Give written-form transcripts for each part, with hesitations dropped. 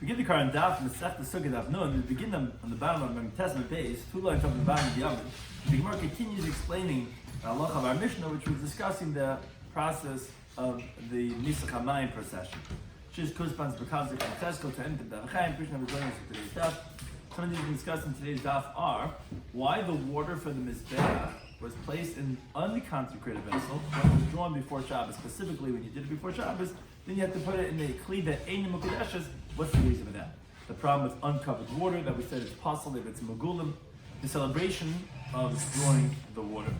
Begin the current Daf Mesech the Succah Daf. No, we begin them on the bottom of the Testament base, 2 lines from the bottom of the Yomim. The Gemara continues explaining the halacha of our Mishnah, which was discussing the process of the Sukkah Daf procession. Which corresponds because of Francesco to enter the Chaim. Krishna was joining us for today's Daf. Some of these we discussed in today's Daf are why the water for the Mizbeach was placed in unconsecrated vessel when it was drawn before Shabbos. Specifically, when you did it before Shabbos, then you have to put it in the kli that ain't mukadeshes. What's the reason for that? The problem with uncovered water that we said is possible if it's magulim. The celebration of drawing the water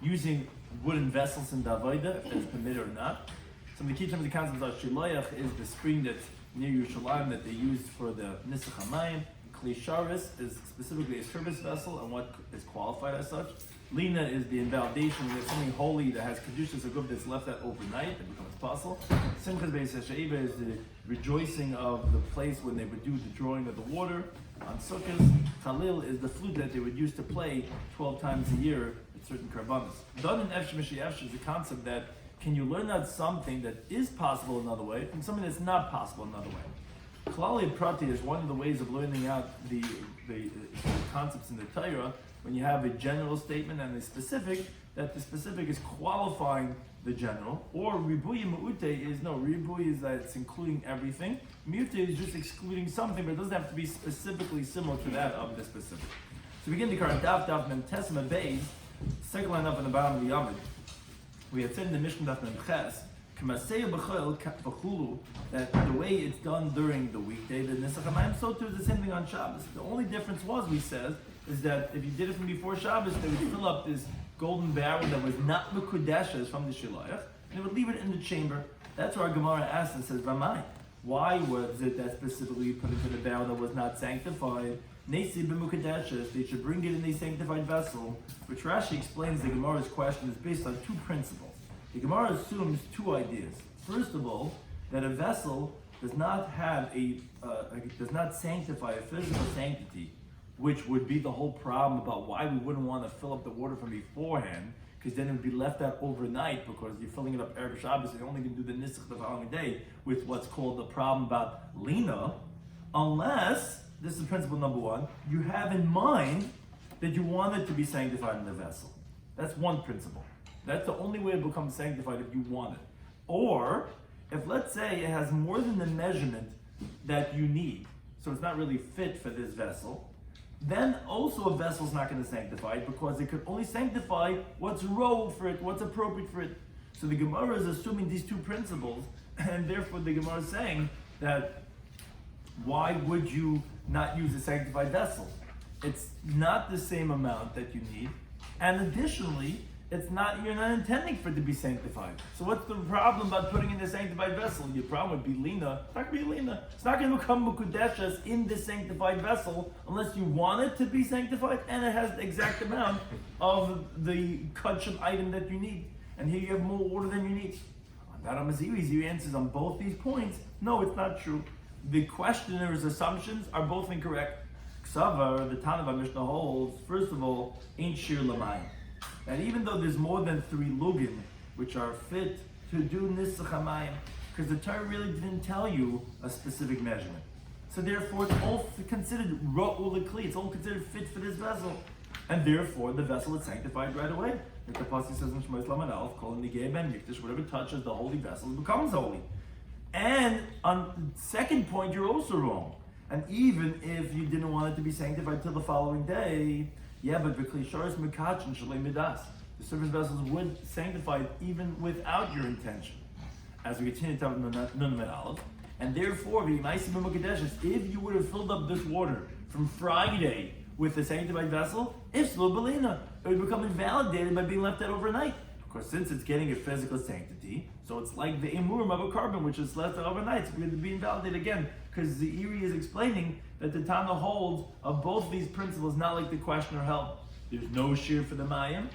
using wooden vessels in Davoida, if that's permitted or not. Some of the key terms of the concepts are shiloyach is the spring that's near Yerushalayim that they used for the nisach hamayim. Kli sharis is specifically a service vessel and what is qualified as such. Lina is the invalidation of something holy that has kedushas or good that's left out overnight that becomes possible. Simchas Beis Hashaiva is the rejoicing of the place when they would do the drawing of the water. On Sukkahs, Chalil is the flute that they would use to play 12 times a year at certain karbanos. Don and Efsh Mishiyafsh is the concept that can you learn out something that is possible another way from something that's not possible another way. Klali Prati is one of the ways of learning out the concepts in the Torah. When you have a general statement and a specific, that the specific is qualifying the general, or ribuy mu'ute is, no, ribuy is that it's including everything. Mu'ute is just excluding something, but it doesn't have to be specifically similar to that of the specific. So we begin the current Daf Mem Tesma Beis, second line up on the bottom of the Yomid. We had said in the Mishnah Daf Mem Ches, that the way it's done during the weekday, the Nisach HaMayim, so too is the same thing on Shabbos. The only difference was, we said, is that if you did it from before Shabbos, they would fill up this golden barrel that was not mekudeshes from the shiloach, and they would leave it in the chamber. That's where our Gemara asks and says, Vamai, why was it that specifically put into the barrel that was not sanctified? Nesi b'mukadeshes, they should bring it in a sanctified vessel, which Rashi explains the Gemara's question is based on two principles. The Gemara assumes two ideas. First of all, that a vessel does not have does not sanctify a physical sanctity, which would be the whole problem about why we wouldn't want to fill up the water from beforehand, because then it would be left out overnight because you're filling it up Erev Shabbos and you're only going to do the nisach the following day with what's called the problem about lina, unless, this is principle number one, you have in mind that you want it to be sanctified in the vessel. That's one principle. That's the only way it becomes sanctified if you want it. Or, if let's say it has more than the measurement that you need, so it's not really fit for this vessel, then also a vessel's not going to sanctify it because it could only sanctify what's role for it, what's appropriate for it. So the Gemara is assuming these two principles, and therefore the Gemara is saying that why would you not use a sanctified vessel? It's not the same amount that you need, and additionally, you're not intending for it to be sanctified. So what's the problem about putting in a sanctified vessel? Your problem would be lina. It's not going to be lina. It's not going to become mukudeshes in the sanctified vessel unless you want it to be sanctified and it has the exact amount of the kachim item that you need. And here you have more water than you need. On that Amaziri answers on both these points. No, it's not true. The questioner's assumptions are both incorrect. Ksavar, the Tana Mishnah holds, first of all, ain't shiur l'mayim. And even though there's more than 3 lugin, which are fit to do nisach hamayim, because the Torah really didn't tell you a specific measurement. So therefore, it's all considered ra'ul l'kli, it's all considered fit for this vessel. And therefore, the vessel is sanctified right away. Like the Pasuk says in Shmois Lamed Aleph, Kol nigei ben mikdash, whatever touches the holy vessel becomes holy. And on the second point, you're also wrong. And even if you didn't want it to be sanctified till the following day, yeah, but the klisharis mekachin shalei midas. The service vessels would sanctify it even without your intention. As we continue to have Nun Med Aleph, and therefore, if you would have filled up this water from Friday with the sanctified vessel, if Slubelina, it would become invalidated by being left out overnight. Because since it's getting a physical sanctity, so it's like the emurim of a carbon which is left out overnight, it's going to be invalidated again. Because the Iri is explaining that the Tana holds of both these principles, not like the questioner held. There's no shiur for the mayim,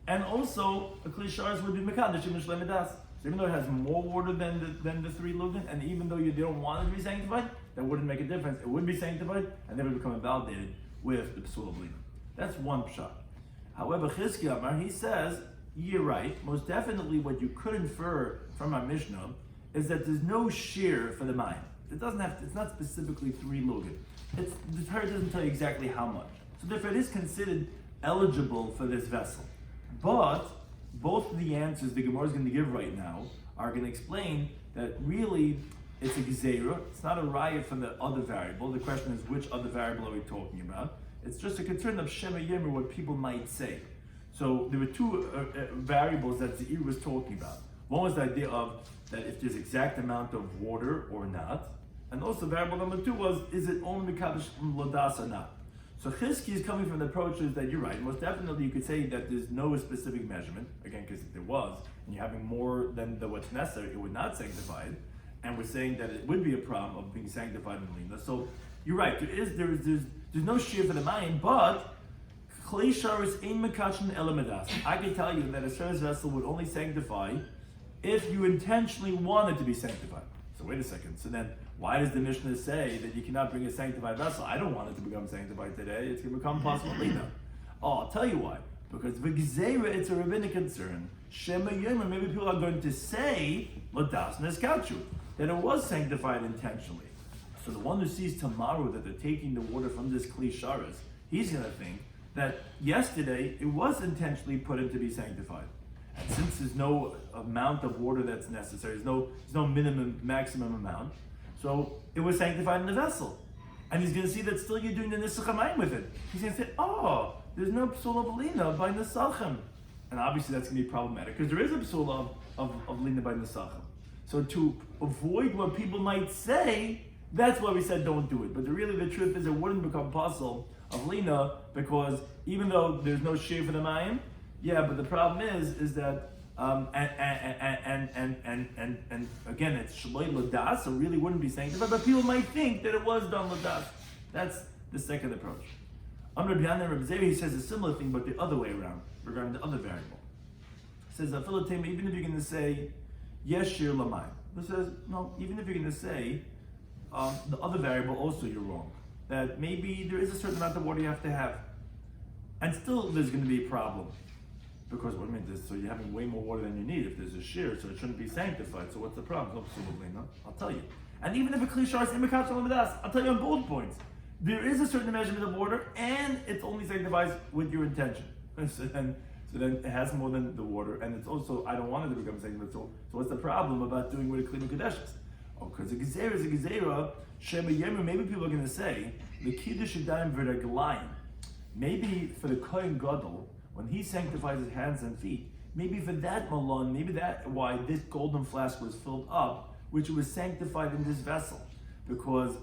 and also a klisharis would be mekadosh in Mishlei Midas. So even though it has more water than the 3 lugin, and even though you don't want it to be sanctified, that wouldn't make a difference. It would be sanctified, and then it would become invalidated with the psul of lina. That's one pshat. However, Chizkiah Amar, he says, you're right. Most definitely what you could infer from our Mishnah is that there's no shiur for the mayim. It doesn't have to, it's not specifically 3 lugin. The Torah doesn't tell you exactly how much. So therefore it is considered eligible for this vessel. But both of the answers the Gemara is going to give right now are going to explain that really it's a gezerah. It's not a raya for the other variable. The question is, which other variable are we talking about? It's just a concern of Shema Yemer, what people might say. So there were 2 variables that Zeir was talking about. One was the idea of that if there's exact amount of water or not. And also variable number 2 was, is it only Mekadosh Lodas or not? So Chizki is coming from the approach is that you're right. Most definitely you could say that there's no specific measurement. Again, because if there was, and you're having more than what's necessary, it would not sanctify it. And we're saying that it would be a problem of being sanctified in Lina. So you're right. There's no shiur for the mayim, but Klei Sharis ein mekachin elamadas. I can tell you that a service vessel would only sanctify if you intentionally wanted to be sanctified. So wait a second. So then, why does the Mishnah say that you cannot bring a sanctified vessel? I don't want it to become sanctified today. It's going to become possible Lina. Oh, I'll tell you why. Because v'gzeira, it's a rabbinic concern. Shema Yomi, maybe people are going to say Ladas Neskachu, that it was sanctified intentionally. So the one who sees tomorrow that they're taking the water from this Kli Sharas, he's going to think that yesterday it was intentionally put in to be sanctified. And since there's no amount of water that's necessary, there's no maximum amount, so it was sanctified in the vessel. And he's going to see that still you're doing the Nisach with it. He's going to say, oh, there's no psul of lina by Nisachim. And obviously that's going to be problematic, because there is a psul of lina by Nisachim. So to avoid what people might say, that's why we said don't do it. But really the truth is it wouldn't become puzzle of lina, because even though there's no shiur for the mayim, yeah, but the problem is that and again it's shloi ladas, so it really wouldn't be sanctified, but people might think that it was done ladas. That's the second approach. Rabbi Shloimy he says a similar thing, but the other way around regarding the other variable. He says even if you're going to say yes shiur lamayim, he says no. Even if you're going to say the other variable also you're wrong. That maybe there is a certain amount of water you have to have, and still there's going to be a problem. Because what I mean is, so you're having way more water than you need if there's a shiur, so it shouldn't be sanctified. So what's the problem? No, I'll tell you. And even if a kli shar is imekach l'medas, I'll tell you on both points. There is a certain measurement of water, and it's only sanctified with your intention. So then it has more than the water, and it's also, I don't want it to become sanctified. So what's the problem about doing with a kli mekadeshes? Oh, because a gezerah is a gezerah, shema yemer, maybe people are going to say, the kiddush yadayim v'raglayim. Maybe for the kohen gadol, when he sanctifies his hands and feet, maybe for that malon, maybe that why this golden flask was filled up, which was sanctified in this vessel, because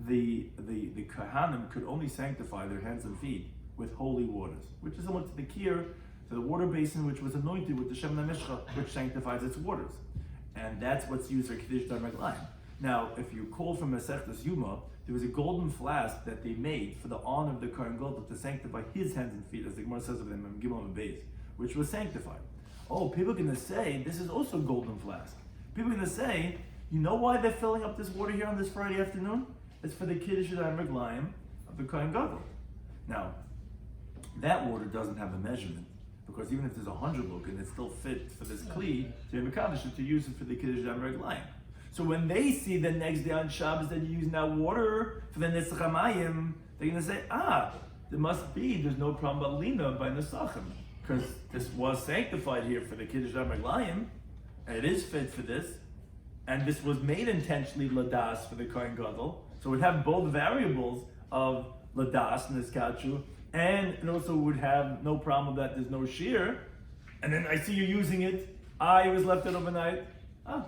the kohanim could only sanctify their hands and feet with holy waters, which is similar to the kir, to the water basin which was anointed with the Shem Mishcha, which sanctifies its waters, and that's what's used for kiddush darmaglayim. Now, if you call from Masechtas Yoma, there was a golden flask that they made for the honor of the Kohen Gadol to sanctify his hands and feet, as the Gemara says of them in Gimel and Beis, which was sanctified. Oh, people are going to say, this is also a golden flask. People are going to say, you know why they're filling up this water here on this Friday afternoon? It's for the Kiddush Reglayim of the Kohen Gadol. Now, that water doesn't have a measurement, because even if there's 100 lukin, it's still fit for this Kli, to Mekadosh, to use it for the Kiddush Reglayim. So when they see the next day on Shabbos that you're using that water for the Nisach HaMayim, they're going to say, there's no problem about Lina by Nesachim, because this was sanctified here for the Kiddush HaMeglayim, and it is fit for this, and this was made intentionally Ladas for the Kohen Gadol, so we'd have both variables of Ladas and Niskachu, and it also would have no problem that there's no shiur, and then I see you using it, it was left it overnight,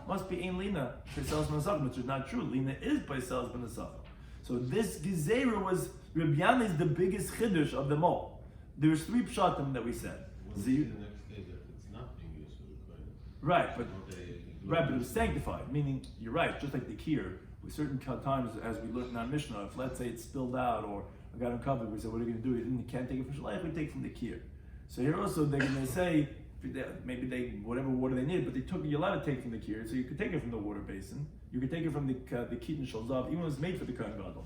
must be ein lina Paisels Benasachim, which is not true. Lina is Paisels Benasachim. So this gezerah was Rabbi Yana is the biggest chiddush of them all. There's 3 pshatim that we said. The next day that it's not being used for the kohen. Right, but it was sanctified. Meaning, you're right. Just like the kir, with certain times, as we look in our Mishnah, if let's say it's spilled out or I got uncovered, we said, what are you going to do? You can't take it from shalayach. We take from the kir. So here also they're going to say, maybe they whatever water they needed, but you're allowed to take from the kir, so you could take it from the water basin. You could take it from the kit and shalzav, even when it was made for the kohen gadol.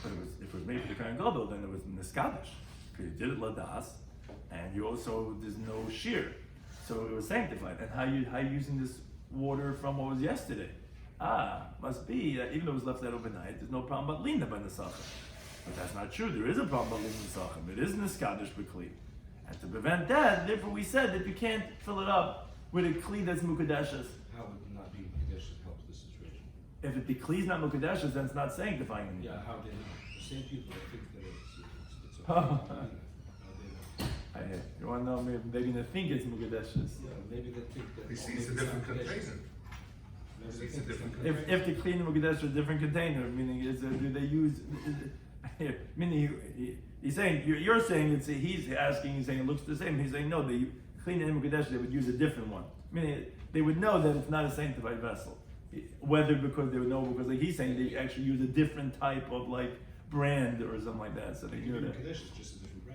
But if it was made for the kohen gadol, then it was niskadish, because you did it ladas, and you also there's no shiur, so it was sanctified. And how you using this water from what was yesterday? Must be that even though it was left out overnight, there's no problem about lina by nesachim. But that's not true. There is a problem about lina nesachim. It is niskadish b'kli. And to prevent that, therefore we said that you can't fill it up with a kli that's mukadeshes. How would it not be mukadeshes helps the situation? If the kli is not mukadeshes, then it's not sanctifying anything. Yeah, how they know? The same people that think that it's Oh. how they know? You want to know, maybe they think it's mukadeshes. Yeah, maybe they think that. He oh, sees a maybe different it's not container. mukadeshes. Maybe they It's think a it's different not container. If the kli and mukadeshes are a different container, meaning do they use? Meaning he's saying you're saying it's he's asking. He's saying it looks the same. He's saying no. They clean and mukadeshes. They would use a different one. Meaning they would know that it's not a sanctified vessel. Whether because they would know because like he's saying they actually use a different type of like brand or something like that. So they knew that. Mukadeshes is just a different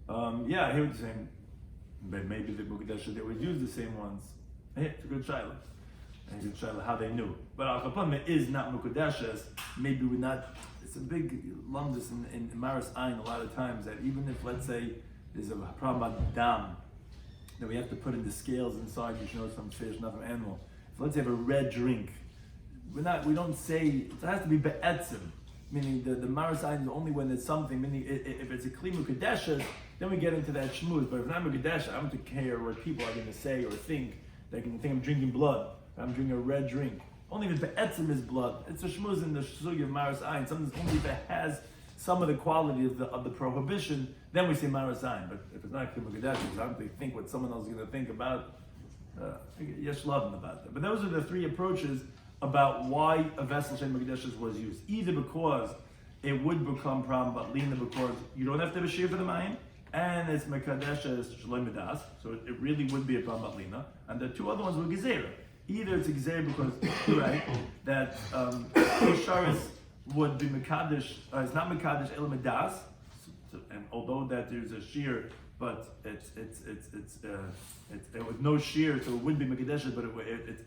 brand. Yeah, I hear what you're saying. But maybe the Mukadesha, they would use the same ones. Yeah, it's a good shaila. And a good shaila how they knew. But Al Kapam is not Mukadeshas. Maybe we're not. It's a big lumdus in Maris Ayin a lot of times that even if, let's say, there's a problem about dam, that we have to put in the scales inside, you should know it's from fish, not from animal. If let's say have a red drink, we don't say, it has to be be'etzim. Meaning the Maris Ayin is only when there's something, meaning if it's a Kli Mukadesha, then we get into that shmooze. But if not Mukadesha, I don't care what people are going to say or think. They're going to think I'm drinking blood. I'm drinking a red drink. Only if the etzim is blood. It's a shmooze in the sugi of Maris Ayin. Something only if it has some of the quality of the prohibition, then we say Maris Ayin. But if it's not Kli Mukadesha, I don't think what someone else is going to think about. Yesh loving about that. But those are the three approaches about why a vessel Shem Mukadeshes was used. Either because it would become problem, but lina because you don't have to have a shiur for the mayim, and it's Mekadeshes Shloimy Das, so it really would be a problem about lina. And the two other ones were Gezerah. Either it's a Gezerah because you're right, that Sharis would be Mekadesh, it's not Mekadesh El Medas, and although that there's a shiur, but it's with no shiur, so it wouldn't be Mekadesh, but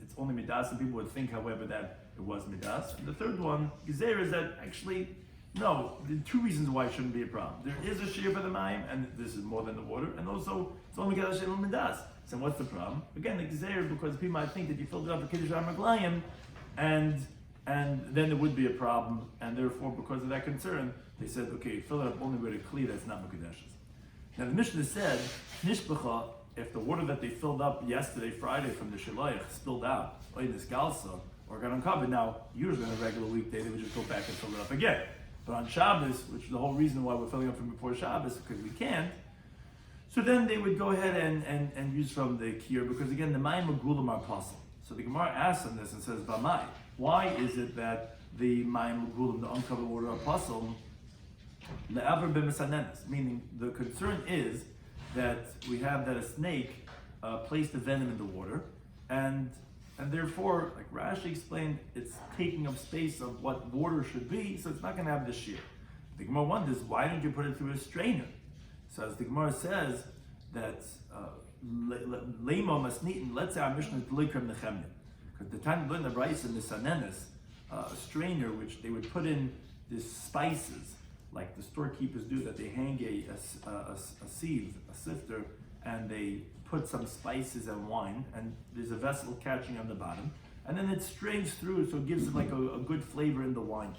it's only Midas, and people would think, however, that it was Midas. And the third one, Gezerah, is that actually, no, there are two reasons why it shouldn't be a problem. There is a shiur for the mayim, and this is more than the water, and also it's only Mekadesh El Midas. So what's the problem? Again, the Gezerah, because people might think that you filled it up with Kiddush HaMaglayim, and then there would be a problem, and therefore, because of that concern, they said, okay, fill it up only with a Kli that's not Mekadeshes. Now the Mishnah said, Nishbacha, if the water that they filled up yesterday, Friday, from the Shalayach spilled out, or in this Galsa, or got uncovered, now, usually on a regular weekday, they would just go back and fill it up again. But on Shabbos, which is the whole reason why we're filling up from before Shabbos, because we can't, so then they would go ahead and use from the Kiyur, because again, the Mayim Magulam are possible. So the Gemara asks on this and says, Vamai, why is it that the Mayim Magulam, the uncovered water, are possible? Le'aver b'mesanenes, meaning the concern is that we have that a snake placed the venom in the water, and therefore, like Rashi explained, it's taking up space of what water should be, so it's not going to have the shiur. The Gemara wonders, why don't you put it through a strainer? So as the Gemara says that leima masnitin, let's say our Mishnah is likram nechemya, because the time we learned the rice and the sanenes, a strainer which they would put in these spices, like the storekeepers do, that they hang a sieve, a sifter, and they put some spices and wine, and there's a vessel catching on the bottom, and then it strains through, so it gives it like a good flavor in the wine.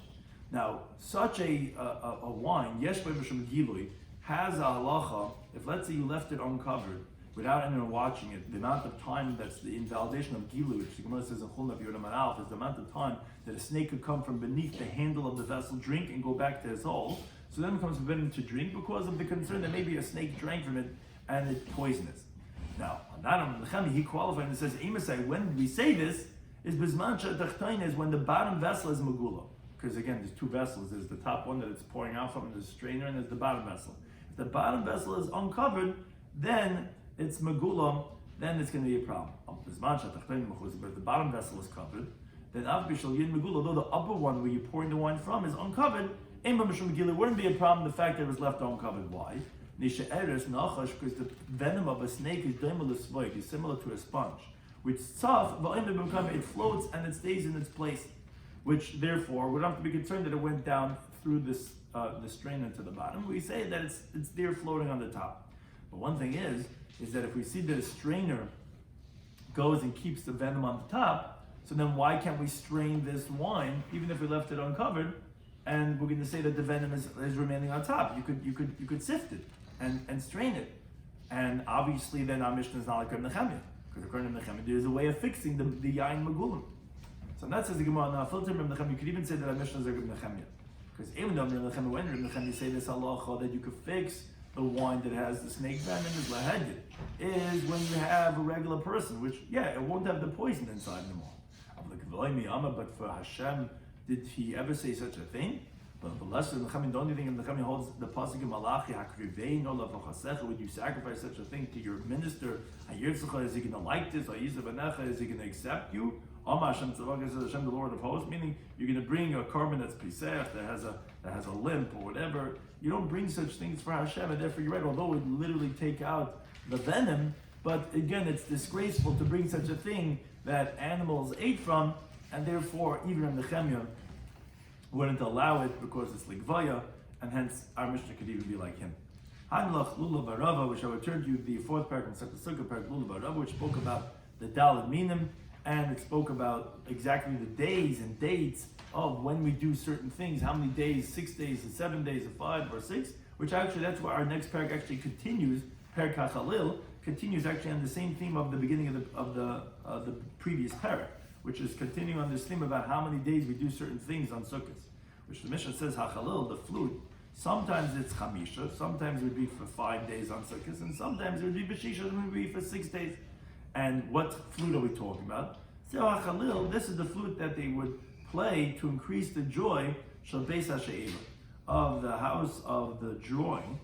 Now, such a wine, yesh b'shem gilui, has a halacha. If let's say you left it uncovered without anyone watching it, the amount of time that's the invalidation of gilu, which the Gemara says in Chulna Yodam Alf, is the amount of time that a snake could come from beneath the handle of the vessel, drink, and go back to his hole. So then it becomes forbidden to drink because of the concern that maybe a snake drank from it and it's poisonous. Now, on that he qualified and says, Emasai, when we say this, is Bizmancha Tachtain is when the bottom vessel is Megula. Because again, there's two vessels. There's the top one that it's pouring out from, and there's a strainer, and there's the bottom vessel. If the bottom vessel is uncovered, then it's Megula, then it's going to be a problem. But if the bottom vessel is covered, then although the upper one where you're pouring the wine from is uncovered, it wouldn't be a problem the fact that it was left uncovered. Why? Because the venom of a snake is similar to a sponge, which it floats and it stays in its place, which therefore we don't have to be concerned that it went down through this the strainer to the bottom. We say that it's there floating on the top. But one thing is that if we see that a strainer goes and keeps the venom on the top, So then why can't we strain this wine, even if we left it uncovered, and we're going to say that the venom is remaining on top? You could sift it and strain it. And obviously then our Mishnah is not like Reb Nechemia, because according to Reb Nechemia, there's a way of fixing the yain magulim. So that says the Gemara, now filter Reb Nechemia, you could even say that our Mishnah is like Reb Nechemia. Because even though Reb Nechemia, when Reb Nechemia say this halacha that you could fix the wine that has the snake venom is lahedid, is when you have a regular person, which, yeah, it won't have the poison inside anymore. But for Hashem, did he ever say such a thing? But the lesser Nechemia, the only thing Nechemia holds the pasuk in Malachi, Hakrivei no lavachasecha, would you sacrifice such a thing to your minister? Hayirtzecha, is he going to like this? Is he going to accept you? Hashem Tzavach, the Lord of hosts, meaning you're going to bring a carbon that's pisech, that has a limp or whatever. You don't bring such things for Hashem, and therefore you're right, although it would literally take out the venom, but again, it's disgraceful to bring such a thing that animals ate from, and therefore even in Nechemia wouldn't allow it because it's ligvaya, and hence our Mishnah could even be like him. Hanlach Lulav Barava, which I would turn to the fourth paragraph in Sukkah Daf, Lulav Barava, which spoke about the Daled Minim, and it spoke about exactly the days and dates of when we do certain things, how many days, 6 days, and 7 days, or 5 or 6, which actually that's where our next paragraph actually continues. Perek HaChalil continues actually on the same theme of the beginning of the previous paragraph, which is continuing on this theme about how many days we do certain things on Sukkot, which the Mishnah says HaChalil, the flute. Sometimes it's Chamisha, sometimes it would be for 5 days on Sukkot, and sometimes it would be Beshisha, it would be for 6 days. And what flute are we talking about? So HaChalil, this is the flute that they would play to increase the joy Shal Beis HaShe'eva, of the house of the drawing.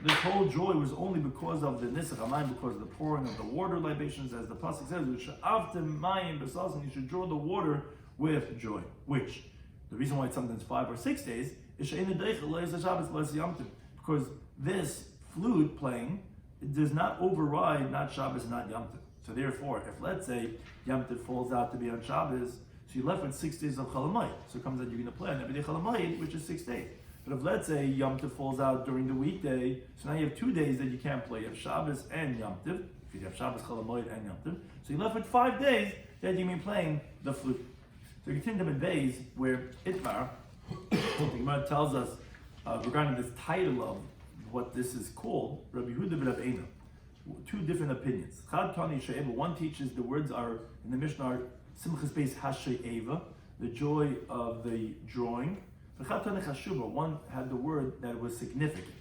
This whole joy was only because of the Nisach HaMayim, because of the pouring of the water libations, as the pasuk says, which after Mayim B'Sasan, you should draw the water with joy. Which, the reason why it's sometimes 5 or 6 days, is She'ena Deichel Le'ez HaShabbos Le'ez Yom Tov, because this flute playing, it does not override not Shabbos, not Yom Tov. So therefore, if let's say Yom Tov falls out to be on Shabbos, so you're left with 6 days of Chol Hamoed. So it comes out you're going to play on every day Chol Hamoed, which is 6 days. But if let's say Yom Tov falls out during the weekday, so now you have 2 days that you can't play. You have Shabbos and Yom Tov. If you have Shabbos, Chol Hamoed, and Yom Tov, so you're left with 5 days that you can be playing the flute. So you continue in days where Itmar, the Gemara tells us regarding this title of what this is called, Rabbi Yehuda ben Rav Eina. 2 different opinions. Chad Tani She'eva, one teaches the words are in the Mishnah are Simchas Beis HaShe'eva, the joy of the drawing. Chad Tani Chashuba, one had the word that was significant,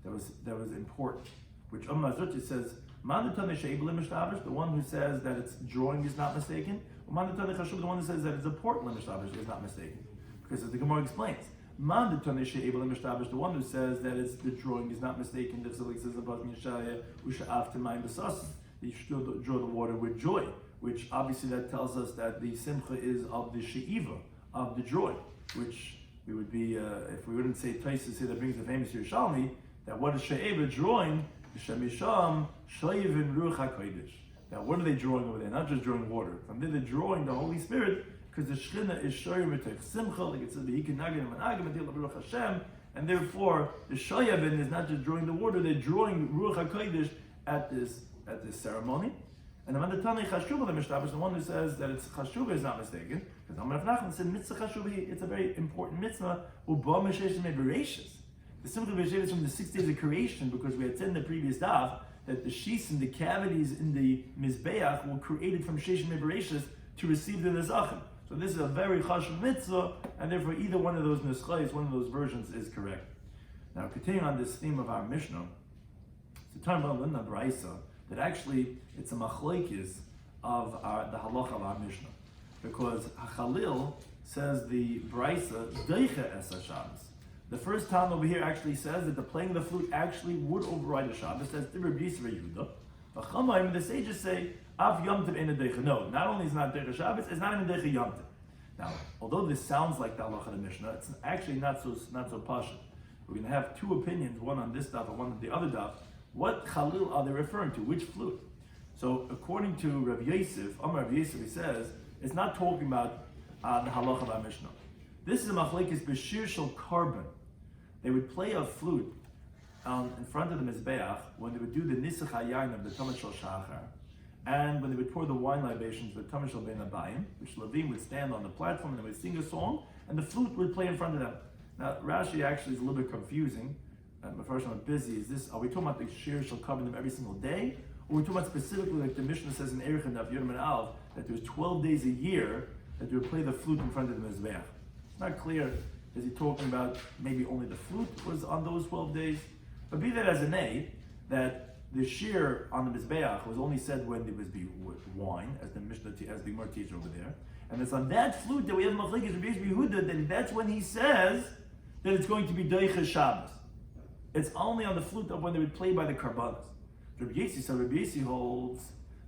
that was important, which Mazut says Man Tani She'eva Limishtavish, the one who says that it's drawing is not mistaken, or Man Tani Chashuba, the one who says that it's important Limishtavish is not mistaken, because as the Gemara explains. Man the one who says that it's the drawing is not mistaken. That says about Yeshaya, you should draw the water with joy, which obviously that tells us that the simcha is of the she'iva, of the joy, which we would be if we wouldn't say Taisus here that brings the famous Yerushalmi, that what is she'iva drawing? Shemisham shoyivin ruach hakodesh. Now what are they drawing over there? Not just drawing water. From there they're drawing the Holy Spirit. Because the Shechina is shoyer mitech simcha, like it says the Hikinagin and Managim and Baruch Hashem, and therefore the Shoyavin is not just drawing the water; they're drawing Ruach Hakodesh at this ceremony. And the Mandatani Chashuba, the Mishnah, is the one who says that it's Chashuba is not mistaken. Because Amar Nachman said mitzvah Chashuba, it's a very important mitzvah. Uba Mesheshim Bereshis. The simcha Bereshis is from the 6 days of creation, because we had said in the previous daf that the shis and the cavities in the Mizbeach were created from Sheshim Bereshis to receive the Nezachim. So this is a very chashuv mitzvah, and therefore either one of those nuschais, one of those versions is correct. Now, continuing on this theme of our Mishnah, it's a time about Linda Braisa that actually it's a machlokes of the halacha of our Mishnah, because Hachalil says the Braisa deicha es Shabbos. The first time over here actually says that the playing of the flute actually would override the Shabbos. It says Dibur B'Yisra Yehuda. V'chamaim, the sages say Av Yom Tov Ein Deicha. No, not only is it not Deicha Shabbos, it's not even Deicha Yom Tov. Now, although this sounds like the halacha of the Mishnah, it's actually not so pashut. We're going to have 2 opinions, one on this daf and one on the other daf. What Chalil are they referring to? Which flute? So, according to Rav Yosef, Rav Yosef, he says it's not talking about the halacha of our Mishnah. This is a machlekes b'shir shel carbon. They would play a flute in front of the Mizbeach when they would do the Nisach HaYayin of the Tomat Shel Shachar. And when they would pour the wine libations with Tamashal Ben Abayim, which Levim would stand on the platform and they would sing a song, and the flute would play in front of them. Now, Rashi actually is a little bit confusing. My first one, busy. Are we talking about the shiur shall cover them every single day? Or are we talking about specifically, like the Mishnah says in Erech and Daf Yomi and Alv, that there was 12 days a year that they would play the flute in front of the Mizbeach? It's not clear. Is he talking about maybe only the flute was on those 12 days? But be that as it may, that the shiur on the Mizbeach was only said when there was wine, as the Mishnah, as the Gemara teaches over there. And it's on that flute that we have Machlekes Rabbi Yehuda, then that's when he says that it's going to be Doiches Shabbos. It's only on the flute of when they would play by the Karbanos. Rabbi Yesi holds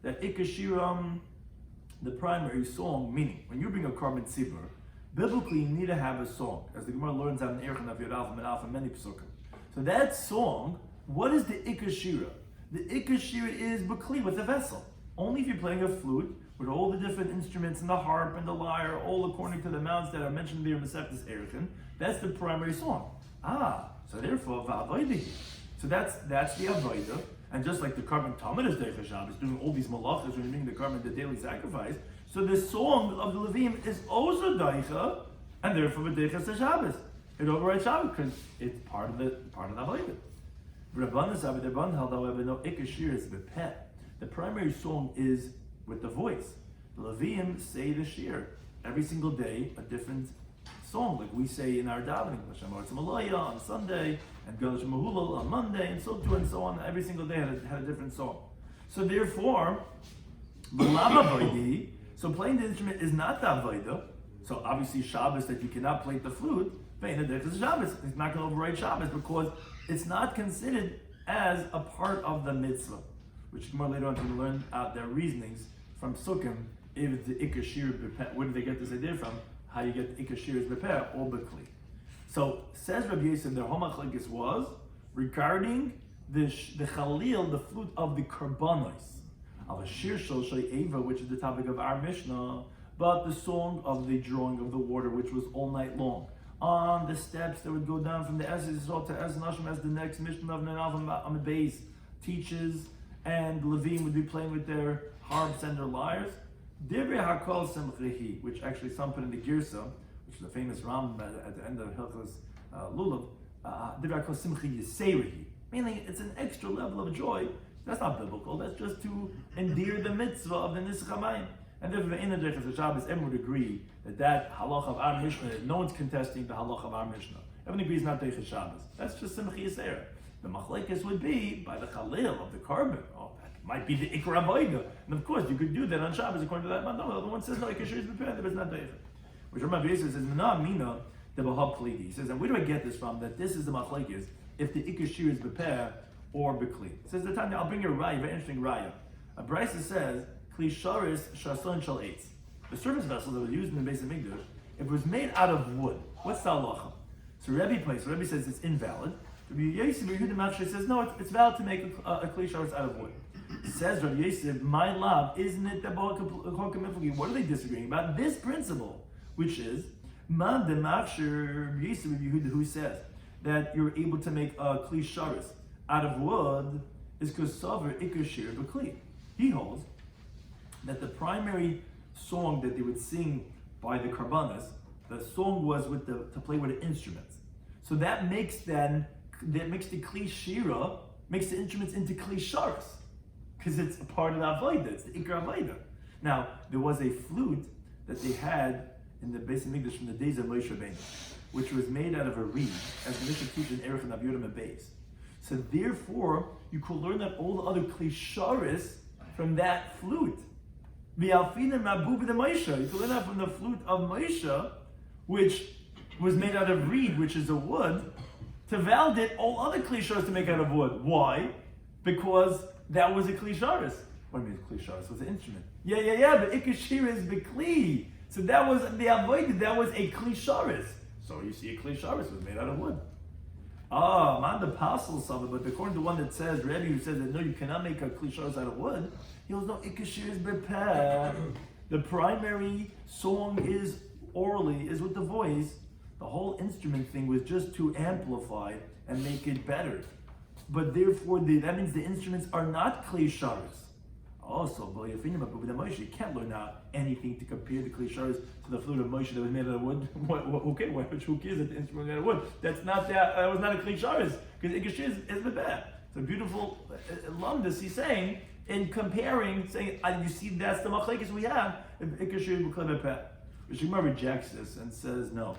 that Ikashiram, the primary song, meaning when you bring a Karban Tzibur, biblically you need to have a song, as the Gemara learns out in Erech and Yod Alpha and Alpha many Pesukim. So that song, what is the Ikashira? The Ikashira is Bakli, with a vessel. Only if you're playing a flute with all the different instruments and the harp and the lyre, all according to the amounts that are mentioned there in Masechtas Erechin, that's the primary song. So therefore, Va'avodah. So that's the Avodah. And just like the Karban Talmud is Deicha Shabbos, doing all these malachas when you're doing the Karban, the daily sacrifice, so the song of the Levim is also Deicha, and therefore Deicha Shabbos. It overrides Shabbos because it's part of the Avodah. Rabban held, however, no Ikashir is bepeh. The primary song is with the voice. The Levim say the shiur every single day, a different song, like we say in our davening, Hashem Arz Malaya on Sunday, and Galash Mahulal on Monday, and so on and so on. Every single day had a different song. So therefore, so playing the instrument is not the avodah. So obviously Shabbos, that you cannot play the flute, Shabbos, it's not going to override Shabbos because it's not considered as a part of the mitzvah, which more later on to learn out their reasonings from Sukkah. If it's the Ikashir, where did they get this idea from? How you get the Ikashir is Beper or Bekli. So says Rabbi Yosef, their Homachlekes was regarding the Chalil, the flute of the Karbanos, of a Shir Shal Eva, which is the topic of our Mishnah, but the song of the drawing of the water, which was all night long. On the steps that would go down from the Esses to Es Nashim, as the next Mishnah of Nenav on the base teaches, and the Levim would be playing with their harps and their lyres. Divrei Hakol Simchehi, which actually some put in the Girsa, which is a famous Ram at the end of Hilchos Lulav. Divrei Hakol Simchehi Yiserehi, meaning it's an extra level of joy. That's not biblical. That's just to endear the mitzvah of the Nisach HaMayim. And therefore, in the Deiches Shabbos, everyone would agree that halach of our Mishnah, no one's contesting the halach of our Mishnah. Everyone agrees not Deiches Shabbos. That's just Simchi Yisera. The machlekes would be by the Chalil of the Karban. Oh, that might be the Ikra Avodah. And of course, you could do that on Shabbos according to that. No, the other one says no, Ikashir is prepared, but it's not Deiches. Which Rabbi Yosef says, Mina Mina, the Bahab Klidi. He says, and where do I get this from? That this is the machlekes, if the Ikashir is prepared or Bekli. Says the Tanya, I'll bring you a raya, very interesting raya. A Brisa says, Kli Sharis Shason Shal Eitz. The service vessel that was used in the base of Migdash, if it was made out of wood, what's the halacha? So Rebbe says it's invalid. Rabbi Yosef says no, it's valid to make a Kli Sharis out of wood. Says Rabbi Yosef, my love, isn't it that what are they disagreeing about? This principle, which is Man de Mafshir Rabbi Yosef who says that you're able to make a Kli Sharis out of wood is because Savar Ikashir B'Kli. He holds that the primary song that they would sing by the Karbanas, the song was to play with the instruments. So that makes the Kli Shira, makes the instruments into Kli Sharis, because it's a part of the Avodah, it's the Ikar Avodah. Now, there was a flute that they had in the Beis Hamikdash from the days of Moshe Rabbeinu, which was made out of a reed, as the Mishnah teaches in Erech and Avyudim and Beis. So therefore, you could learn that all the other Kli Sharis from that flute. You could learn that from the flute of Moshe, which was made out of reed, which is a wood, to validate all other Kli Sharis to make out of wood. Why? Because that was a Kli Sharis. What do you mean Kli Sharis was an instrument? Yeah, but Ikashir is the Kli. So that was the Avodah, that was a Kli Sharis. So you see a Kli Sharis was made out of wood. Man the Apostle saw it, but according to one that says, Rebbe who says that no, you cannot make a Kli Sharis out of wood, he goes, no, Ikashir is Bepeh. The primary song is orally, is with the voice. The whole instrument thing was just to amplify and make it better. But therefore, that means the instruments are not Kli Sharis. Also, you can't learn out anything to compare the Kli Sharis to the flute of Moshe that was made out of wood. Who cares that the instrument was made out of wood? That's not that. That was not a Kli Sharis because Ikashir is the bad. It's a beautiful lumdus. He's saying in comparing, saying you see that's the machlekes we have. Ikashir b'klei b'peh. Rishima rejects this and says no.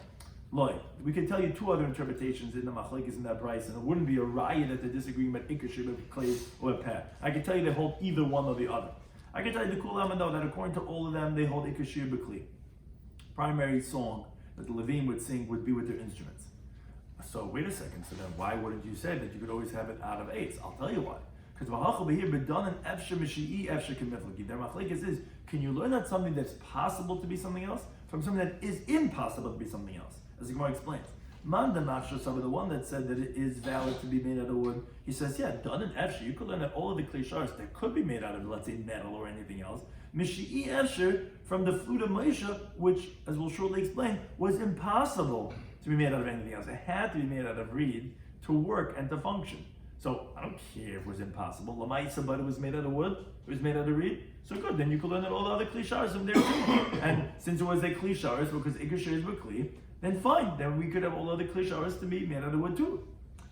Loy, we can tell you two other interpretations in the machlekes in that price, and it wouldn't be a riot that they're disagreeing about ikashir b'klei or peh. I can tell you they hold either one or the other. I can tell you the kulam know that according to all of them, they hold ikashir b'klei. Primary song that the Levim would sing would be with their instruments. So wait a second. So then why wouldn't you say that you could always have it out of eights? I'll tell you why. Because their machlekes is, can you learn out something that's possible to be something else from something that is impossible to be something else? As the Gemara explains, Man Damasha, the one that said that it is valid to be made out of wood, he says, yeah, done in Efsher, you could learn that all of the Kli Sharis that could be made out of, let's say, metal or anything else. Mishi'i Efsher, from the flute of Moshe, which, as we'll shortly explain, was impossible to be made out of anything else. It had to be made out of reed to work and to function. So I don't care if it was impossible. Lamaisa, but it was made out of wood, it was made out of reed. So good, then you could learn that all the other Kli Sharis from there too. And since it was a Kli Sharis, because Ikashir were Kli, then fine, then we could have all other Kli Sharis to be made out of wood too.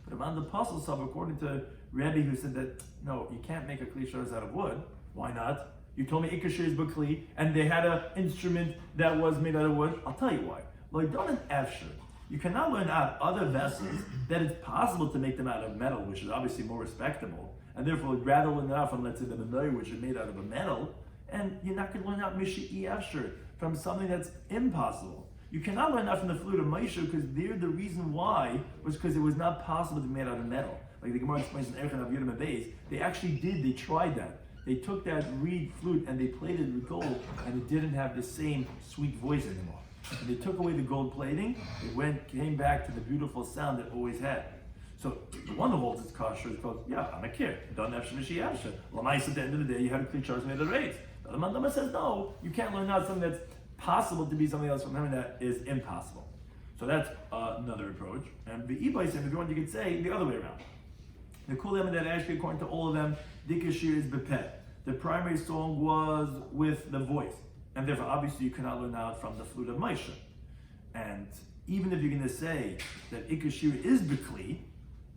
But among the apostles, according to Rabbi, who said that no, you can't make a Kli Sharis out of wood. Why not? You told me Ikashir Kli, and they had an instrument that was made out of wood. I'll tell you why. Like don't an Efsher. You cannot learn out other vessels that it's possible to make them out of metal, which is obviously more respectable, and therefore rather learn out from, let's say, the menorah, which is made out of a metal, and you're not going to learn out Mishi'i Efsher from something that's impossible. You cannot learn out from the flute of Moshe because the reason why was because it was not possible to be made out of metal. Like the Gemara explains in Erchan of Yudam Beis, they tried that. They took that reed flute and they plated it with gold, and it didn't have the same sweet voice anymore. And they took away the gold plating, it came back to the beautiful sound it always had. So the one who holds its kosher is called, I'm a kid. Don't have shemishi yavsha. Lamais at the end of the day, you have a Kli Sharis made of rays. The Mandama says, no, you can't learn out something that's possible to be something else from something that is impossible. So that's another approach. And the Ibais, if you want, you could say the other way around. The Kulam that actually, according to all of them, Dikashir is Bepet. The primary song was with the voice. And therefore, obviously, you cannot learn out from the flute of Moshe. And even if you're going to say that Ikashir is Bekli,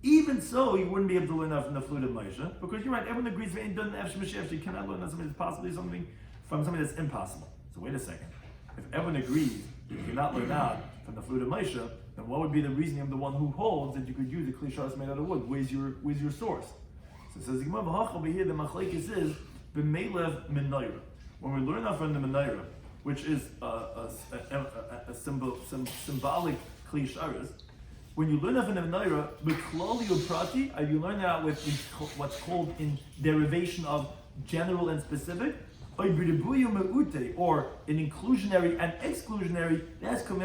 even so, you wouldn't be able to learn out from the flute of Moshe, because you're right, everyone agrees that you cannot learn out something that's possibly something from something that's impossible. So wait a second. If everyone agrees that you cannot learn out from the flute of Moshe, then what would be the reasoning of the one who holds that you could use a Kli Sharis made out of wood? Where's your source? So it says, the machlekes is b'melev menorah. When we learn out from the menorah, which is a symbolic Kli Sharis, when you learn out from the menorah, b'klali u'prati, you learn out with what's called in derivation of general and specific, or in inclusionary and exclusionary. That's what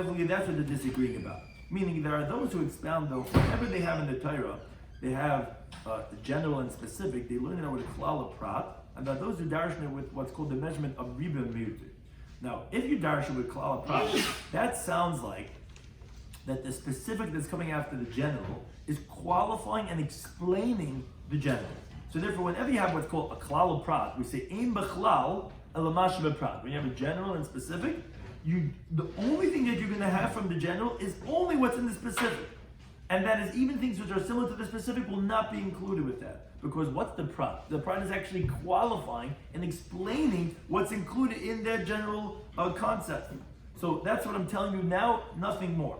they're disagreeing about. Meaning there are those who expound, though, whatever they have in the Torah, they have general and specific. They learn it out with a klal of prat, and there are those who darshan it with what's called the measurement of riba and miuti. Now, if you darshan with klal of prat, that sounds like that the specific that's coming after the general is qualifying and explaining the general. So therefore, whenever you have what's called a klal of prat, we say ein b'chlal elamash b'prat. When you have a general and specific, the only thing that you're going to have from the general is only what's in the specific. And that is even things which are similar to the specific will not be included with that. Because what's the prat? The prat is actually qualifying and explaining what's included in that general concept. So that's what I'm telling you now, nothing more.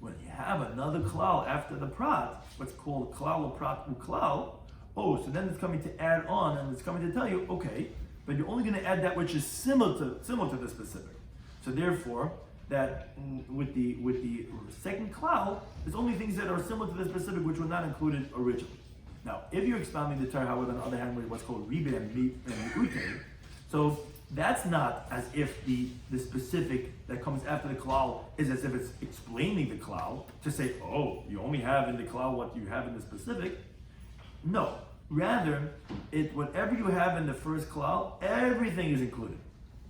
When you have another klal after the prat, what's called klal of prat uklal, so then it's coming to add on, and it's coming to tell you, okay, but you're only going to add that which is similar to the specific. So therefore, that with the second klal, there's only things that are similar to the specific which were not included originally. Now, if you're expounding the Torah, however, on the other hand, with what's called riba and mi'ute, so that's not as if the specific that comes after the klal is as if it's explaining the klal to say, you only have in the klal what you have in the specific. No, rather, whatever you have in the first klal, everything is included.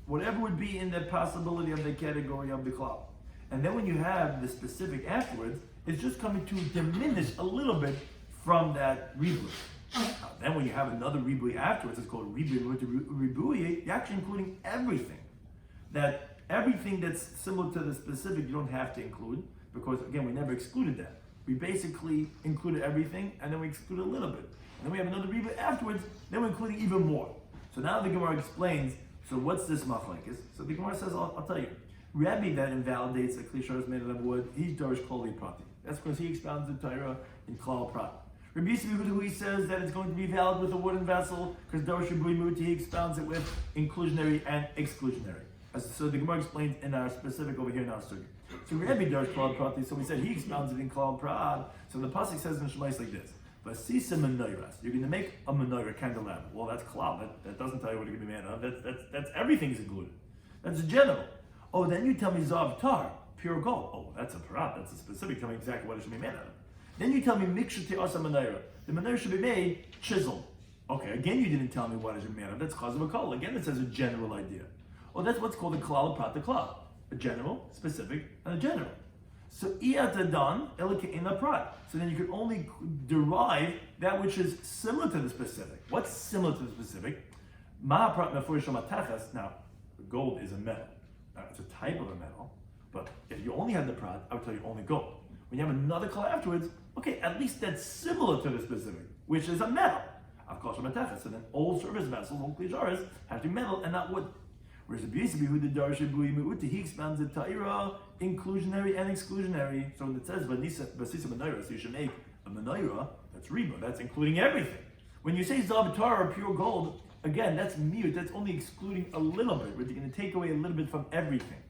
Whatever would be in the possibility of the category of the klal. And then when you have the specific afterwards, it's just coming to diminish a little bit from that riba. Then when you have another ribui afterwards, it's called ribui, you're actually including everything. That everything that's similar to the specific you don't have to include, because again, we never excluded that. We basically included everything, and then we excluded a little bit. And then we have another ribui afterwards, then we're including even more. So now the Gemara explains, so what's this machlekes? So the Gemara says, I'll tell you. Rabbi that invalidates a kli shaur is made out of wood, he's darish klali prati. That's because he expounds the Torah in klal prat. Rabbi Yisrael, who he says that it's going to be valid with a wooden vessel, because darish ribui muti, he expounds it with inclusionary and exclusionary. So the Gemara explains in our specific over here in our circuit. So Rabbi darish klal prati, so we said he expounds it in klal prat. So the pasuk says in Shemais like this. Vasisa menorahs. You're going to make a menorah candelabra. Well, that's klal. That doesn't tell you what it's going to be made of. That's everything's included. That's general. Oh, then you tell me zav tar, pure gold. Oh, that's a parat. That's a specific. Tell me exactly what it should be made out of. Then you tell me mikshati asa menorah. The menorah should be made chiseled. Okay, again you didn't tell me what it should be made of. That's chaz v'kol. Again, it says a general idea. Oh, that's what's called a klal prat klal. A general, specific, and a general. So iyatadan elike in a prat. So then you could only derive that which is similar to the specific. What's similar to the specific? Ma'aprat mefurish matachas. Now, gold is a metal. It's a type of a metal. But if you only had the prat, I would tell you only gold. When you have another color afterwards, okay, at least that's similar to the specific, which is a metal. Of course, matachas. So then all service vessels, all klijaris, have to be metal and not wood. Whereas the B'yisrael who did darsha bui meuti, he expands the Torah inclusionary and exclusionary. So when it says vasisa menorah, so you should make a menorah, that's riba, that's including everything. When you say zav tar or pure gold, again, that's miut, that's only excluding a little bit, but you're going to take away a little bit from everything.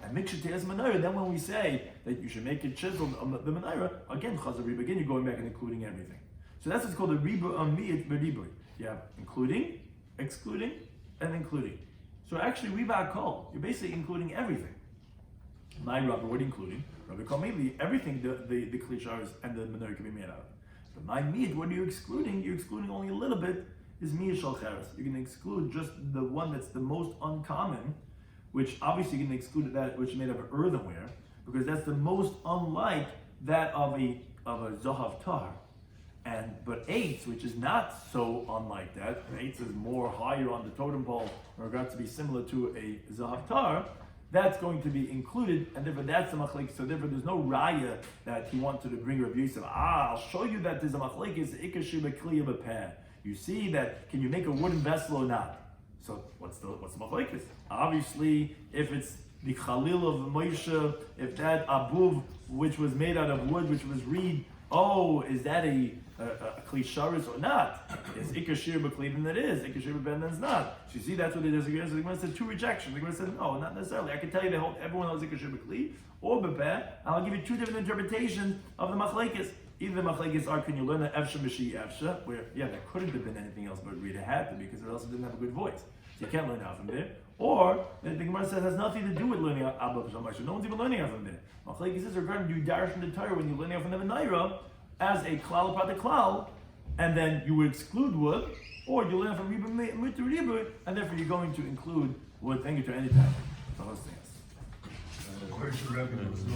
And mikshate as menorah, then when we say that you should make it chiseled, the menorah, again, chazav riba, again, you're going back and including everything. So that's what's called a riba miut b'ribui. You have including, excluding, and including. So actually, riba kol, you're basically including everything. My Rabbi, what are you including? Rabbi kol maybe everything the kli shaur and the menorah can be made out of. But my meat, what are you excluding? You're excluding only a little bit. Is miyah shel cheres. You're going to exclude just the one that's the most uncommon, which obviously you're going to exclude that which is made of earthenware, because that's the most unlike that of a zahav tar. But eitz, which is not so unlike that, eitz is more higher on the totem pole in regard to be similar to a zahav tar, that's going to be included, and therefore that's the machlekes. So therefore there's no raya that he wanted to bring Rabbi Yosef. I'll show you that there's a machlekes ikashu b'kliya b'peh. You see that, can you make a wooden vessel or not? So what's the machlekes? Obviously, if it's the Chalil of Moshe, if that abuv, which was made out of wood, which was reed, is that a kli sharis or not? Is ikashir b'klibin that is, ikashir b'ben that's not. So you see, that's what it is. The Gemara said two rejections. The Gemara said no, not necessarily. I can tell you that everyone knows ikashir b'kli or b'ben. I'll give you two different interpretations of the machlekes. Either the machlekes are, can you learn the efsha b'shi efsha, where there couldn't have been anything else but read. It had to, because it also didn't have a good voice. So you can't learn out from there. Or the Gemara says it has nothing to do with learning out Abba B'Shalom. No one's even learning out from there. Machlekes is regarding you darish from the Torah when you're learning out from the menorah as a klal prat klal, and then you would exclude wood, or you learn from riba mut to riba, and therefore you're going to include wood. Thank you to any time. So those things.